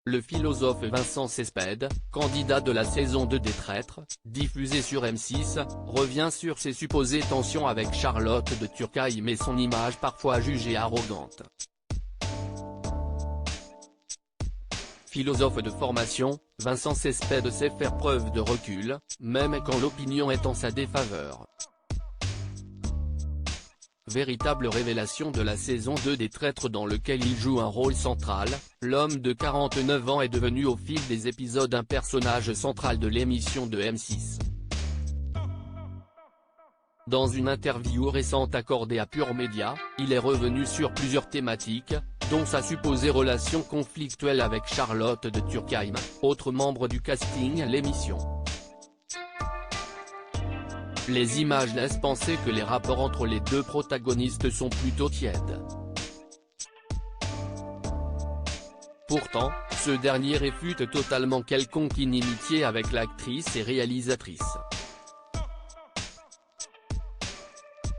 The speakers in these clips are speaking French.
Le philosophe Vincent Cespedes, candidat de la saison 2 des Traîtres, diffusé sur M6, revient sur ses supposées tensions avec Charlotte de Turckheim et son image parfois jugée arrogante. Philosophe de formation, Vincent Cespedes sait faire preuve de recul, même quand l'opinion est en sa défaveur. Véritable révélation de la saison 2 des Traîtres dans lequel il joue un rôle central, l'homme de 49 ans est devenu au fil des épisodes un personnage central de l'émission de M6. Dans une interview récente accordée à Pure Média, il est revenu sur plusieurs thématiques, dont sa supposée relation conflictuelle avec Charlotte de Turckheim, autre membre du casting l'émission. Les images laissent penser que les rapports entre les deux protagonistes sont plutôt tièdes. Pourtant, ce dernier réfute totalement quelconque inimitié avec l'actrice et réalisatrice.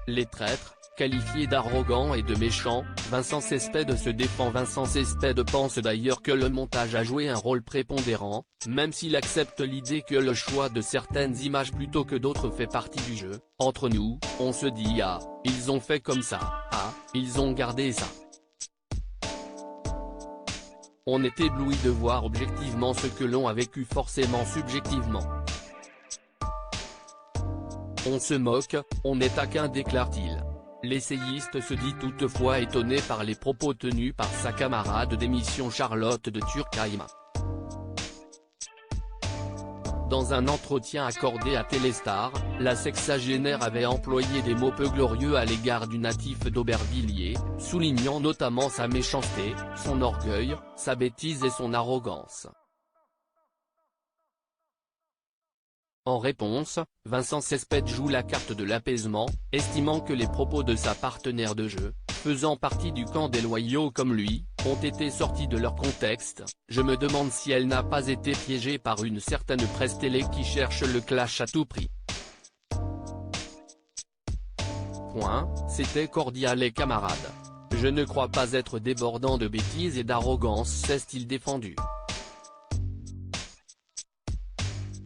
Les Traîtres, qualifiés d'arrogants et de méchants, Vincent Cespedes se défend. Vincent Cespedes pense d'ailleurs que le montage a joué un rôle prépondérant, même s'il accepte l'idée que le choix de certaines images plutôt que d'autres fait partie du jeu. Entre nous, on se dit ah, ils ont fait comme ça, ah, ils ont gardé ça. On est ébloui de voir objectivement ce que l'on a vécu forcément subjectivement. On se moque, on est taquin, déclare-t-il. L'essayiste se dit toutefois étonné par les propos tenus par sa camarade d'émission Charlotte de Turckheim. Dans un entretien accordé à Téléstar, la sexagénaire avait employé des mots peu glorieux à l'égard du natif d'Aubervilliers, soulignant notamment sa méchanceté, son orgueil, sa bêtise et son arrogance. En réponse, Vincent Cespedes joue la carte de l'apaisement, estimant que les propos de sa partenaire de jeu, faisant partie du camp des loyaux comme lui, ont été sortis de leur contexte. Je me demande si elle n'a pas été piégée par une certaine presse télé qui cherche le clash à tout prix. C'était cordial et camarade. Je ne crois pas être débordant de bêtises et d'arrogance, s'est-il défendu.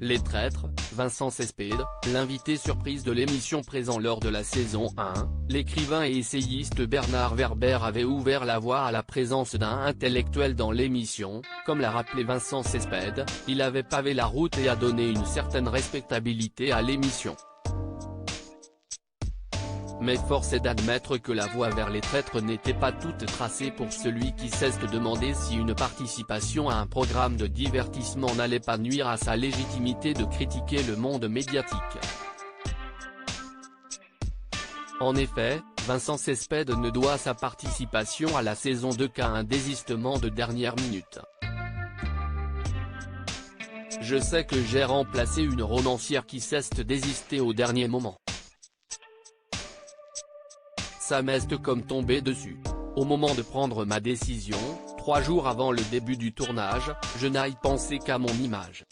Les Traîtres, Vincent Cespedes, l'invité surprise de l'émission présent lors de la saison 1, l'écrivain et essayiste Bernard Werber avait ouvert la voie à la présence d'un intellectuel dans l'émission. Comme l'a rappelé Vincent Cespedes, il avait pavé la route et a donné une certaine respectabilité à l'émission. Mais force est d'admettre que la voie vers les Traîtres n'était pas toute tracée pour celui qui cesse de demander si une participation à un programme de divertissement n'allait pas nuire à sa légitimité de critiquer le monde médiatique. En effet, Vincent Cespedes ne doit sa participation à la saison 2 qu'à un désistement de dernière minute. Je sais que j'ai remplacé une romancière qui cesse de désister au dernier moment. Ça m'est comme tombé dessus. Au moment de prendre ma décision, 3 jours avant le début du tournage, je n'ai pensé qu'à mon image.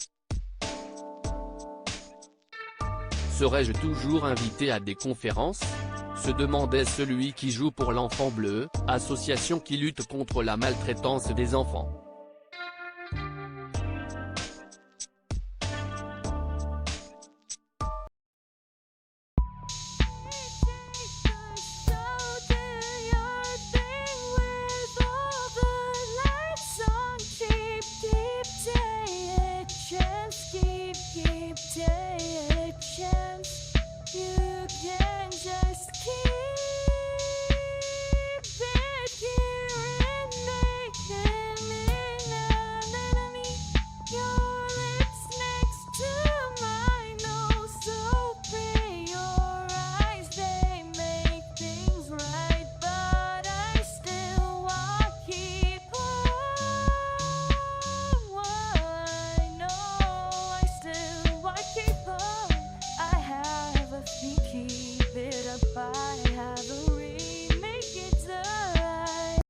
Serais-je toujours invité à des conférences ? Se demandait celui qui joue pour l'Enfant Bleu, association qui lutte contre la maltraitance des enfants.